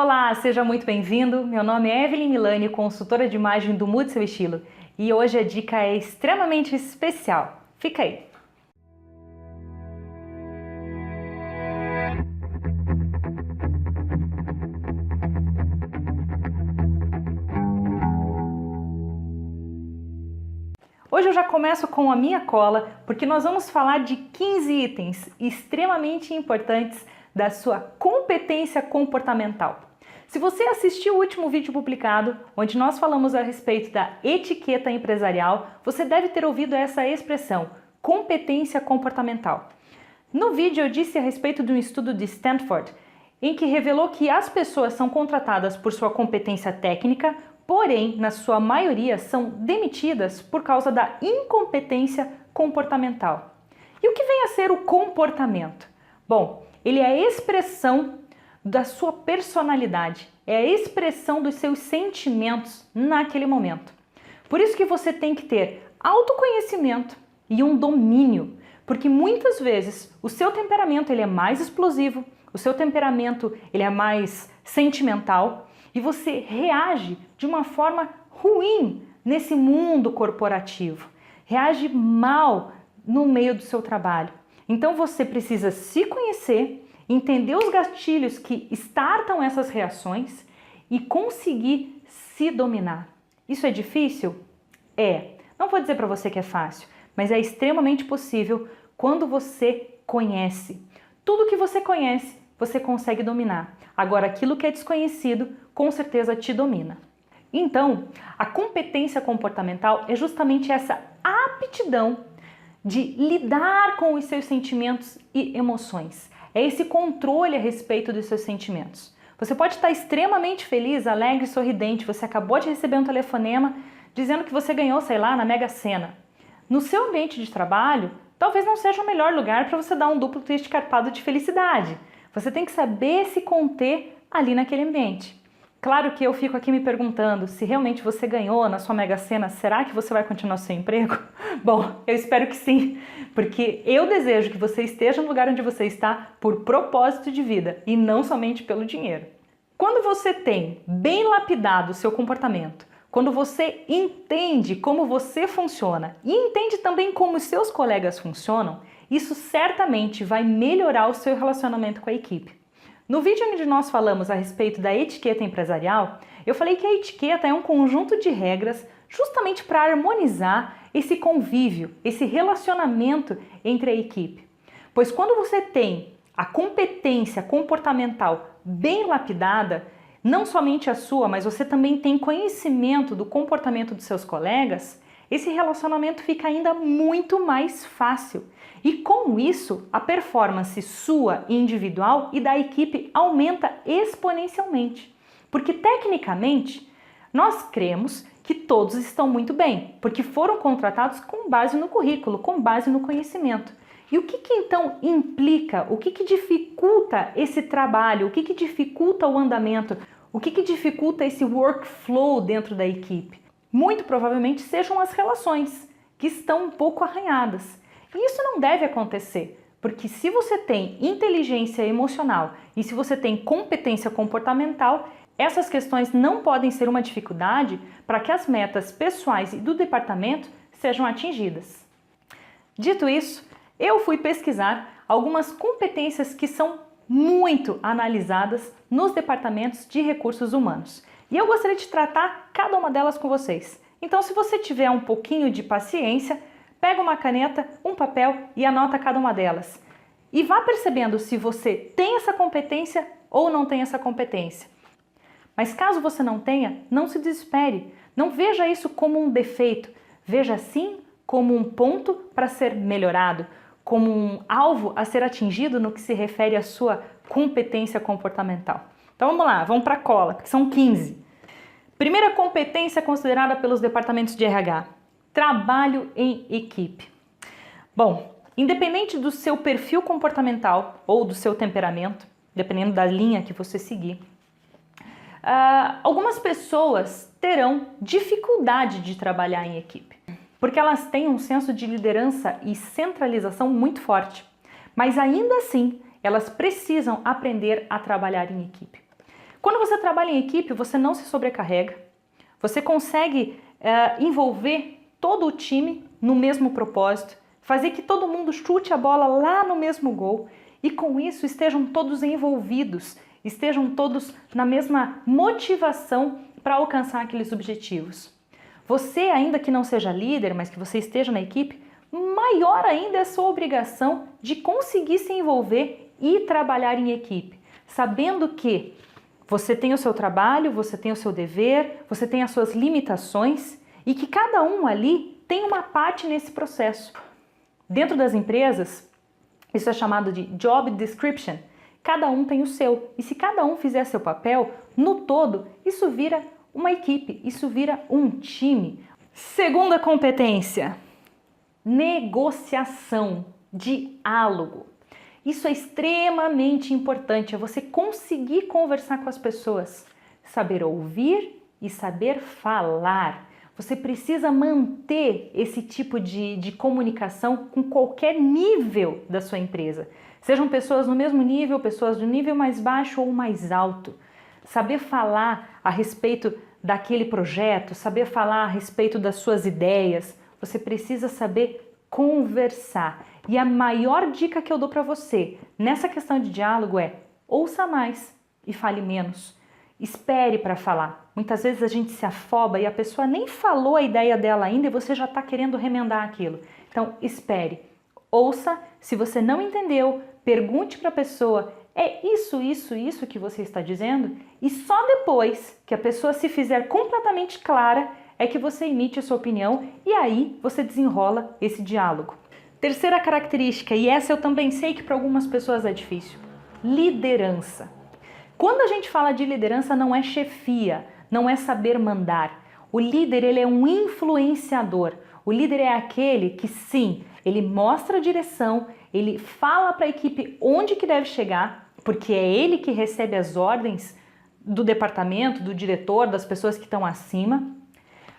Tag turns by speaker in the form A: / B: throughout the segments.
A: Olá, seja muito bem-vindo. Meu nome é Evelyn Milani, consultora de imagem do Mude Seu Estilo. E hoje a dica é extremamente especial. Fica aí! Hoje eu já começo com a minha cola, porque nós vamos falar de 15 itens extremamente importantes da sua competência comportamental. Se você assistiu o último vídeo publicado, onde nós falamos a respeito da etiqueta empresarial, você deve ter ouvido essa expressão, competência comportamental. No vídeo eu disse a respeito de um estudo de Stanford, em que revelou que as pessoas são contratadas por sua competência técnica, porém, na sua maioria, são demitidas por causa da incompetência comportamental. E o que vem a ser o comportamento? Bom, ele é a expressão da sua personalidade, é a expressão dos seus sentimentos naquele momento. Por isso que você tem que ter autoconhecimento e um domínio, porque muitas vezes o seu temperamento ele é mais explosivo, o seu temperamento ele é mais sentimental, e você reage de uma forma ruim nesse mundo corporativo, reage mal no meio do seu trabalho. Então você precisa se conhecer, entender os gatilhos que startam essas reações e conseguir se dominar. Isso é difícil? É. Não vou dizer para você que é fácil, mas é extremamente possível quando você conhece. Tudo que você conhece, você consegue dominar. Agora, aquilo que é desconhecido, com certeza te domina. Então, a competência comportamental é justamente essa aptidão de lidar com os seus sentimentos e emoções. É esse controle a respeito dos seus sentimentos. Você pode estar extremamente feliz, alegre, sorridente, você acabou de receber um telefonema dizendo que você ganhou, sei lá, na Mega Sena. No seu ambiente de trabalho, talvez não seja o melhor lugar para você dar um duplo twist carpado de felicidade. Você tem que saber se conter ali naquele ambiente. Claro que eu fico aqui me perguntando, se realmente você ganhou na sua Mega Sena, será que você vai continuar seu emprego? Bom, eu espero que sim, porque eu desejo que você esteja no lugar onde você está por propósito de vida e não somente pelo dinheiro. Quando você tem bem lapidado o seu comportamento, quando você entende como você funciona e entende também como os seus colegas funcionam, isso certamente vai melhorar o seu relacionamento com a equipe. No vídeo onde nós falamos a respeito da etiqueta empresarial, eu falei que a etiqueta é um conjunto de regras justamente para harmonizar esse convívio, esse relacionamento entre a equipe. Pois quando você tem a competência comportamental bem lapidada, não somente a sua, mas você também tem conhecimento do comportamento dos seus colegas, esse relacionamento fica ainda muito mais fácil. E com isso, a performance sua individual e da equipe aumenta exponencialmente. Porque tecnicamente, nós cremos que todos estão muito bem, porque foram contratados com base no currículo, com base no conhecimento. E o que então implica, o que dificulta esse trabalho, o que dificulta o andamento, o que dificulta esse workflow dentro da equipe? Muito provavelmente sejam as relações, que estão um pouco arranhadas. E isso não deve acontecer, porque se você tem inteligência emocional e se você tem competência comportamental, essas questões não podem ser uma dificuldade para que as metas pessoais e do departamento sejam atingidas. Dito isso, eu fui pesquisar algumas competências que são muito analisadas nos departamentos de recursos humanos. E eu gostaria de tratar cada uma delas com vocês. Então, se você tiver um pouquinho de paciência, pega uma caneta, um papel e anota cada uma delas. E vá percebendo se você tem essa competência ou não tem essa competência. Mas caso você não tenha, não se desespere. Não veja isso como um defeito. Veja sim como um ponto para ser melhorado, como um alvo a ser atingido no que se refere à sua competência comportamental. Então vamos lá, vamos para a cola, que são 15. Primeira competência considerada pelos departamentos de RH. Trabalho em equipe. Bom, independente do seu perfil comportamental ou do seu temperamento, dependendo da linha que você seguir, algumas pessoas terão dificuldade de trabalhar em equipe, porque elas têm um senso de liderança e centralização muito forte, mas ainda assim elas precisam aprender a trabalhar em equipe. Quando você trabalha em equipe, você não se sobrecarrega, você consegue envolver todo o time no mesmo propósito, fazer que todo mundo chute a bola lá no mesmo gol e com isso estejam todos envolvidos, estejam todos na mesma motivação para alcançar aqueles objetivos. Você, ainda que não seja líder, mas que você esteja na equipe, maior ainda é a sua obrigação de conseguir se envolver e trabalhar em equipe, sabendo que você tem o seu trabalho, você tem o seu dever, você tem as suas limitações e que cada um ali tem uma parte nesse processo. Dentro das empresas, isso é chamado de job description. Cada um tem o seu e se cada um fizer seu papel, no todo, isso vira uma equipe, isso vira um time. Segunda competência, negociação, diálogo. Isso é extremamente importante, é você conseguir conversar com as pessoas, saber ouvir e saber falar. Você precisa manter esse tipo de comunicação com qualquer nível da sua empresa. Sejam pessoas no mesmo nível, pessoas do nível mais baixo ou mais alto. Saber falar a respeito daquele projeto, saber falar a respeito das suas ideias, você precisa saber conversar. E a maior dica que eu dou para você nessa questão de diálogo é: ouça mais e fale menos. Espere para falar. Muitas vezes a gente se afoba e a pessoa nem falou a ideia dela ainda e você já está querendo remendar aquilo. Então, espere. Ouça. Se você não entendeu, pergunte para a pessoa: é isso que você está dizendo? E só depois que a pessoa se fizer completamente clara é que você emite a sua opinião e aí você desenrola esse diálogo. Terceira característica, e essa eu também sei que para algumas pessoas é difícil: liderança. Quando a gente fala de liderança, não é chefia, não é saber mandar. O líder, ele é um influenciador. O líder é aquele que, sim, ele mostra a direção, ele fala para a equipe onde que deve chegar, porque é ele que recebe as ordens do departamento, do diretor, das pessoas que estão acima.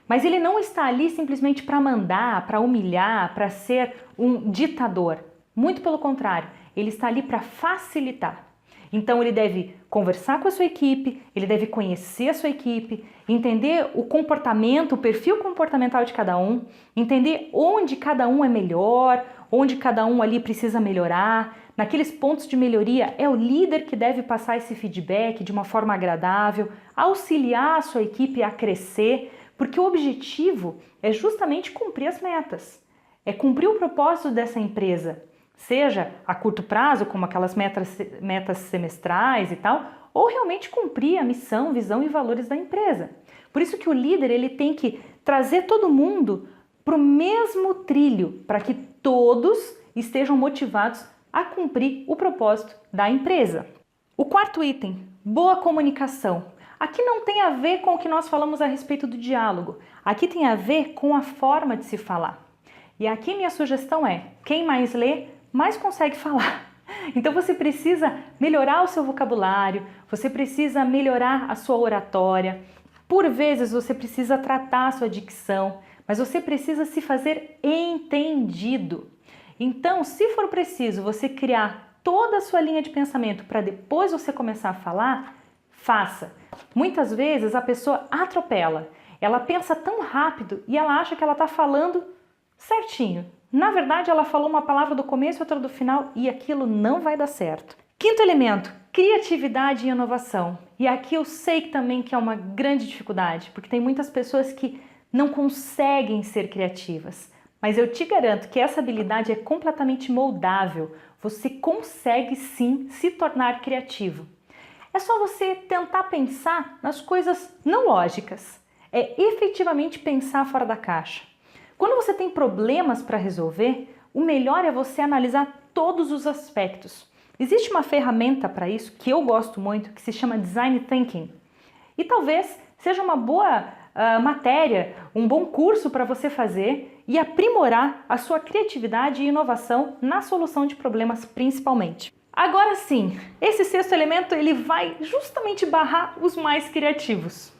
A: Mas ele não está ali simplesmente para mandar, para humilhar, para ser um ditador. Muito pelo contrário, ele está ali para facilitar. Então ele deve conversar com a sua equipe, ele deve conhecer a sua equipe, entender o comportamento, o perfil comportamental de cada um, entender onde cada um é melhor, onde cada um ali precisa melhorar. Naqueles pontos de melhoria, é o líder que deve passar esse feedback de uma forma agradável, auxiliar a sua equipe a crescer, porque o objetivo é justamente cumprir as metas, é cumprir o propósito dessa empresa, seja a curto prazo, como aquelas metas semestrais e tal, ou realmente cumprir a missão, visão e valores da empresa. Por isso que o líder, ele tem que trazer todo mundo para o mesmo trilho, para que todos estejam motivados a cumprir o propósito da empresa. O quarto item, boa comunicação. Aqui não tem a ver com o que nós falamos a respeito do diálogo, aqui tem a ver com a forma de se falar. E aqui minha sugestão é: quem mais lê, mais consegue falar. Então você precisa melhorar o seu vocabulário, você precisa melhorar a sua oratória, por vezes você precisa tratar a sua dicção, mas você precisa se fazer entendido. Então, se for preciso você criar toda a sua linha de pensamento para depois você começar a falar, faça. Muitas vezes a pessoa atropela, ela pensa tão rápido e ela acha que ela está falando certinho. Na verdade, ela falou uma palavra do começo e outra do final e aquilo não vai dar certo. Quinto elemento, criatividade e inovação. E aqui eu sei que também que é uma grande dificuldade, porque tem muitas pessoas que não conseguem ser criativas. Mas eu te garanto que essa habilidade é completamente moldável. Você consegue sim se tornar criativo. É só você tentar pensar nas coisas não lógicas. É efetivamente pensar fora da caixa. Quando você tem problemas para resolver, o melhor é você analisar todos os aspectos. Existe uma ferramenta para isso que eu gosto muito, que se chama Design Thinking. E talvez seja uma boa matéria, um bom curso para você fazer e aprimorar a sua criatividade e inovação na solução de problemas principalmente. Agora sim, esse sexto elemento ele vai justamente barrar os mais criativos.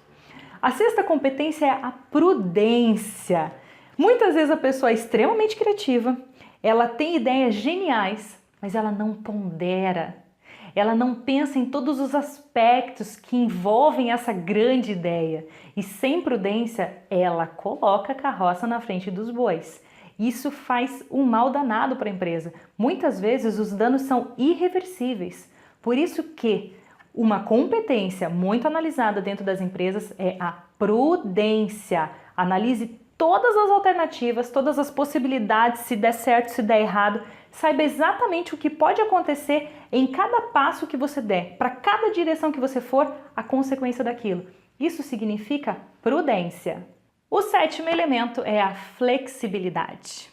A: A sexta competência é a prudência. Muitas vezes a pessoa é extremamente criativa, ela tem ideias geniais, mas ela não pondera. ela não pensa em todos os aspectos que envolvem essa grande ideia. E sem prudência, ela coloca a carroça na frente dos bois. Isso faz um mal danado para a empresa. Muitas vezes os danos são irreversíveis. Por isso que uma competência muito analisada dentro das empresas é a prudência. Analise todas as alternativas, todas as possibilidades, se der certo, se der errado. Saiba exatamente o que pode acontecer em cada passo que você der, para cada direção que você for, a consequência daquilo. Isso significa prudência. O sétimo elemento é a flexibilidade.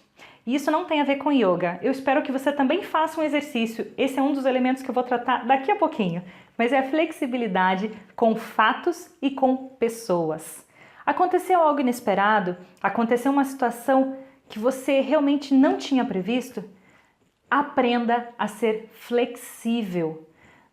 A: E isso não tem a ver com yoga. Eu espero que você também faça um exercício. Esse é um dos elementos que eu vou tratar daqui a pouquinho. Mas é a flexibilidade com fatos e com pessoas. Aconteceu algo inesperado? Aconteceu uma situação que você realmente não tinha previsto? Aprenda a ser flexível.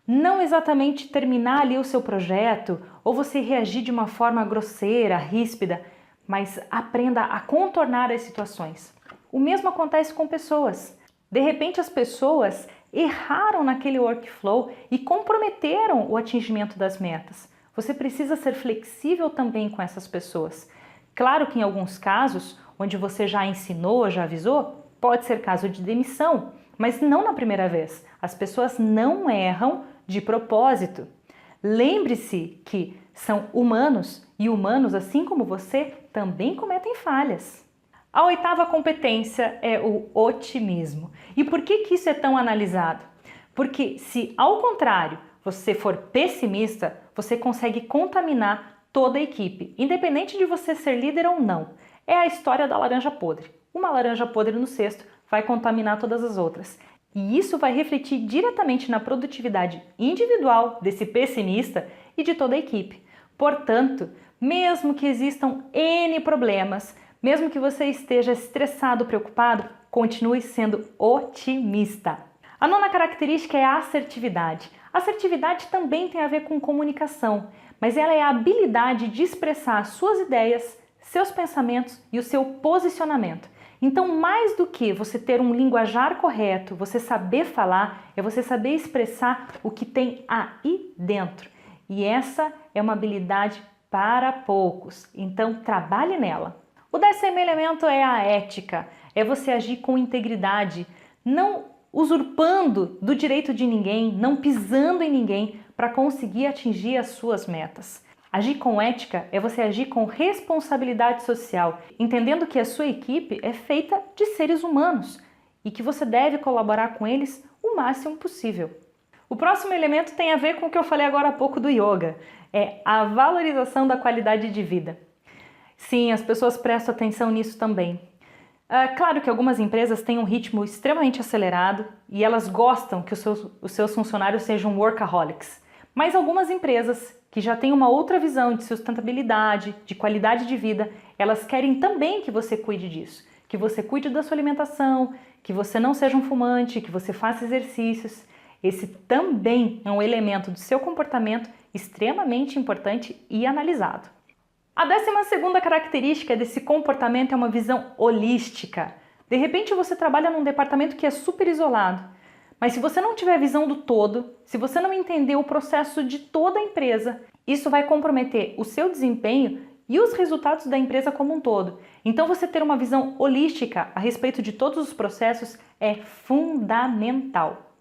A: Não exatamente terminar ali o seu projeto ou você reagir de uma forma grosseira, ríspida, mas aprenda a contornar as situações. O mesmo acontece com pessoas. De repente as pessoas erraram naquele workflow e comprometeram o atingimento das metas. Você precisa ser flexível também com essas pessoas. Claro que em alguns casos, onde você já ensinou, já avisou, pode ser caso de demissão, mas não na primeira vez. As pessoas não erram de propósito. Lembre-se que são humanos e humanos, assim como você, também cometem falhas. A oitava competência é o otimismo. E por que isso é tão analisado? Porque se, ao contrário, você for pessimista, você consegue contaminar toda a equipe, independente de você ser líder ou não. É a história da laranja podre. Uma laranja podre no cesto vai contaminar todas as outras. E isso vai refletir diretamente na produtividade individual desse pessimista e de toda a equipe. Portanto, mesmo que existam N problemas, mesmo que você esteja estressado, preocupado, continue sendo otimista. A nona característica é a assertividade. Assertividade também tem a ver com comunicação, mas ela é a habilidade de expressar suas ideias, seus pensamentos e o seu posicionamento. Então, mais do que você ter um linguajar correto, você saber falar, é você saber expressar o que tem aí dentro. E essa é uma habilidade para poucos, então trabalhe nela. O 10º elemento é a ética, é você agir com integridade, não usurpando do direito de ninguém, não pisando em ninguém para conseguir atingir as suas metas. Agir com ética é você agir com responsabilidade social, entendendo que a sua equipe é feita de seres humanos e que você deve colaborar com eles o máximo possível. O próximo elemento tem a ver com o que eu falei agora há pouco do yoga, é a valorização da qualidade de vida. Sim, as pessoas prestam atenção nisso também. Claro que algumas empresas têm um ritmo extremamente acelerado e elas gostam que os seus funcionários sejam workaholics. Mas algumas empresas que já têm uma outra visão de sustentabilidade, de qualidade de vida, elas querem também que você cuide disso. Que você cuide da sua alimentação, que você não seja um fumante, que você faça exercícios. Esse também é um elemento do seu comportamento extremamente importante e analisado. A 12ª característica desse comportamento é uma visão holística. De repente você trabalha num departamento que é super isolado, mas se você não tiver visão do todo, se você não entender o processo de toda a empresa, isso vai comprometer o seu desempenho e os resultados da empresa como um todo. Então você ter uma visão holística a respeito de todos os processos é fundamental.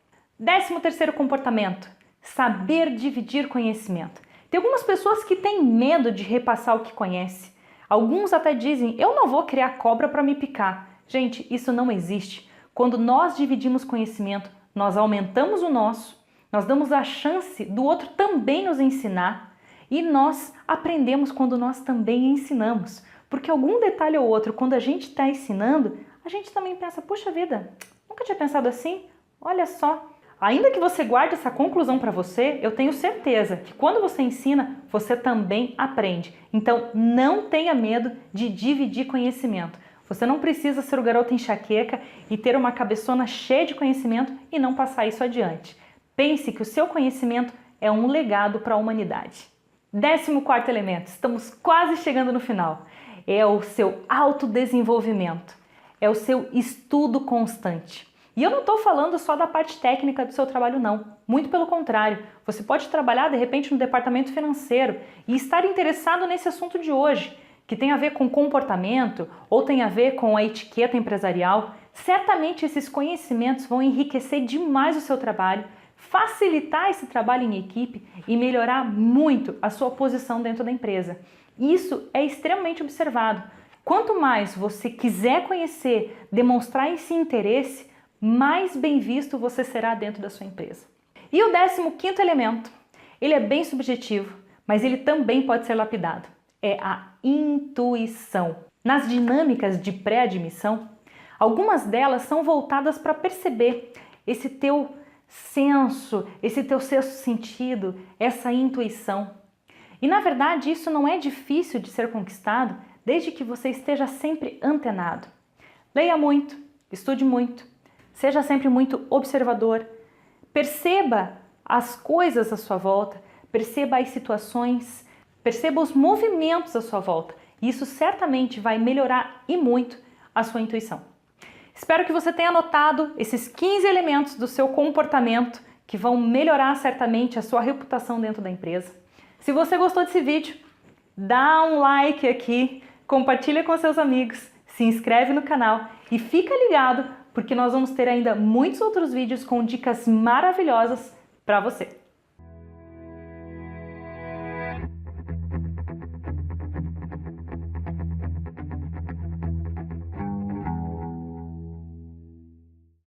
A: 13º comportamento, saber dividir conhecimento. Tem algumas pessoas que têm medo de repassar o que conhece. Alguns até dizem, eu não vou criar cobra para me picar. Gente, isso não existe. Quando nós dividimos conhecimento, nós aumentamos o nosso, nós damos a chance do outro também nos ensinar e nós aprendemos quando nós também ensinamos. Porque algum detalhe ou outro, quando a gente está ensinando, a gente também pensa, puxa vida, nunca tinha pensado assim, olha só. Ainda que você guarde essa conclusão para você, eu tenho certeza que quando você ensina, você também aprende. Então, não tenha medo de dividir conhecimento. Você não precisa ser o garoto enxaqueca e ter uma cabeçona cheia de conhecimento e não passar isso adiante. Pense que o seu conhecimento é um legado para a humanidade. 14º elemento, estamos quase chegando no final. É o seu autodesenvolvimento, é o seu estudo constante. E eu não estou falando só da parte técnica do seu trabalho, não. Muito pelo contrário, você pode trabalhar de repente no departamento financeiro e estar interessado nesse assunto de hoje, que tem a ver com comportamento ou tem a ver com a etiqueta empresarial. Certamente esses conhecimentos vão enriquecer demais o seu trabalho, facilitar esse trabalho em equipe e melhorar muito a sua posição dentro da empresa. Isso é extremamente observado. Quanto mais você quiser conhecer, demonstrar esse interesse, mais bem visto você será dentro da sua empresa. E o 15º elemento, ele é bem subjetivo, mas ele também pode ser lapidado. É a intuição. Nas dinâmicas de pré-admissão, algumas delas são voltadas para perceber esse teu senso, esse teu sexto sentido, essa intuição. E na verdade isso não é difícil de ser conquistado desde que você esteja sempre antenado. Leia muito, estude muito, seja sempre muito observador, perceba as coisas à sua volta, perceba as situações, perceba os movimentos à sua volta. E isso certamente vai melhorar e muito a sua intuição. Espero que você tenha anotado esses 15 elementos do seu comportamento que vão melhorar certamente a sua reputação dentro da empresa. Se você gostou desse vídeo, dá um like aqui, compartilha com seus amigos, se inscreve no canal e fica ligado porque nós vamos ter ainda muitos outros vídeos com dicas maravilhosas para você.